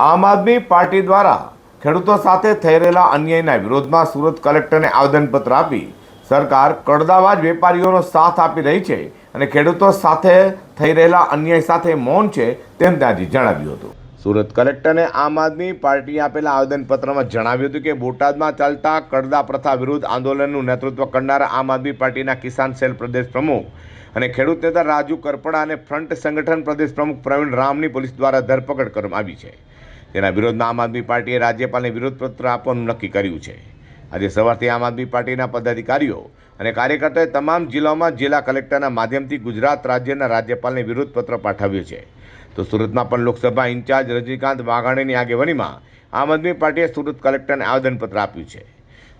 આમ આદમી પાર્ટી દ્વારા ખેડૂતો સાથે થઈ રહેલા અન્યાયના વિરોધમાં સુરત કલેક્ટરને આવેદનપત્ર આપી સરકાર કડદાવાજ વેપારીઓનો સાથ આપી રહી છે અને ખેડૂતો સાથે થઈ રહેલા અન્યાય સાથે મૌન છે તેમ ત્યાંથી જણાવ્યું હતું। સુરત કલેક્ટરને આમ આદમી પાર્ટીએ આપેલા આવેદનપત્રમાં જણાવ્યું હતું કે બોટાદમાં ચાલતા કડદા પ્રથા વિરુદ્ધ આંદોલનનું નેતૃત્વ કરનારા આમ આદમી પાર્ટીના કિસાન સેલ પ્રદેશ પ્રમુખ અને ખેડૂત નેતા રાજુ કરપડા અને ફ્રન્ટ સંગઠન પ્રદેશ પ્રમુખ પ્રવીણ રામની પોલીસ દ્વારા ધરપકડ કરવામાં આવી છે। તેના વિરોધમાં આમ આદમી પાર્ટીએ રાજ્યપાલને વિરોધપત્ર આપવાનું નક્કી કર્યું છે। આજે સવારથી આમ આદમી પાર્ટીના પદાધિકારીઓ અને કાર્યકર્તાઓએ તમામ જિલ્લાઓમાં જિલ્લા કલેક્ટરના માધ્યમથી ગુજરાત રાજ્યના રાજ્યપાલને વિરોધપત્ર પાઠવ્યું છે। તો સુરતમાં પણ લોકસભા ઇન્ચાર્જ રજનીકાંત વાઘાણીની આગેવાનીમાં આમ આદમી પાર્ટીએ સુરત કલેક્ટરને આવેદનપત્ર આપ્યું છે।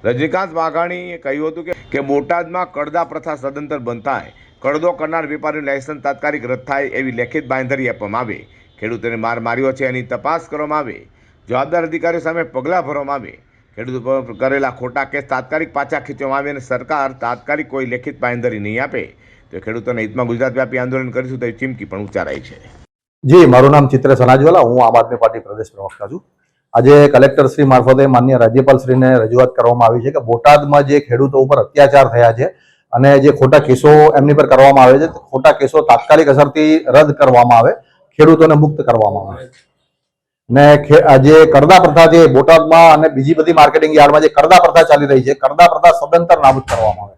રજનીકાંત વાઘાણીએ કહ્યું હતું કે બોટાદમાં કડદા પ્રથા સદંતર બંધ થાય, કડદો કરનાર વેપારીનું લાયસન્સ તાત્કાલિક રદ થાય એવી લેખિત બાંયધરી આપવામાં આવે, ખેડૂતોને માર માર્યો છે એની તપાસ કરવામાં આવે, જવાબદાર અધિકારીઓ સામે પગલાં ભરવામાં આવે, ખેડૂતો પર કરેલા ખોટા કેસ તાત્કાલિક પાછા ખેંચવામાં આવે અને સરકાર તાત્કાલિક કોઈ લેખિત બાંયધરી નહીં આપે તો ખેડૂતોના હિતમાં ગુજરાત વ્યાપી આંદોલન કરીશું તેવી ચીમકી પણ ઉચ્ચારાઈ છે। જી, મારું નામ ચિત્ર સનાજવાલા, હું આમ આદમી પાર્ટી પ્રદેશ પ્રવક્તા છું। આજે કલેક્ટર શ્રી મારફતે માનનીય રાજ્યપાલ શ્રીને રજૂઆત કરવામાં આવી છે કે બોટાદમાં જે ખેડૂતો ઉપર અત્યાચાર થયા છે અને જે ખોટા કેસો એમની પર કરવામાં આવે છે, ખોટા કેસો તાત્કાલિક અસરથી રદ કરવામાં આવે, ખેડૂતોને મુક્ત કરવામાં આવે ને જે કડદા પ્રથા જે બોટાદમાં અને બીજી બધી માર્કેટિંગ યાર્ડમાં જે કડદા પ્રથા ચાલી રહી છે, કડદા પ્રથા સદંતર નાબૂદ કરવામાં આવે।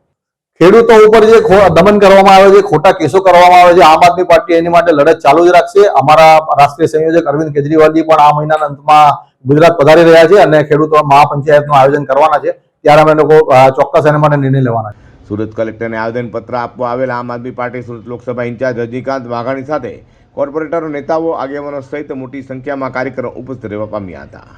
ખેડૂતો ઉપર જે દમન કરવામાં આવે છે, ખોટા કેસો કરવામાં આવે છે, આમ આદમી પાર્ટી એની માટે લડત ચાલુ જ રાખશે। અમારા રાષ્ટ્રીય સંયોજક અરવિંદ કેજરીવાલજી પણ આ મહિનાના અંતમાં ગુજરાત પધારી રહ્યા છે અને ખેડૂતો મહાપંચાયતનું આયોજન કરવાના છે, ત્યારે અમે લોકો ચોક્કસ એના માટે નિર્ણય લેવાના છે। સુરત કલેક્ટરને આવેદનપત્ર આપવા આવેલા આમ આદમી પાર્ટી સુરત લોકસભા ઇન્ચાર્જ રજનીકાંત વાઘાણી સાથે કોર્પોરેટરો, નેતાઓ, આગેવાનો સહિત મોટી સંખ્યામાં કાર્યકરો ઉપસ્થિત રહેવા પામ્યા હતા।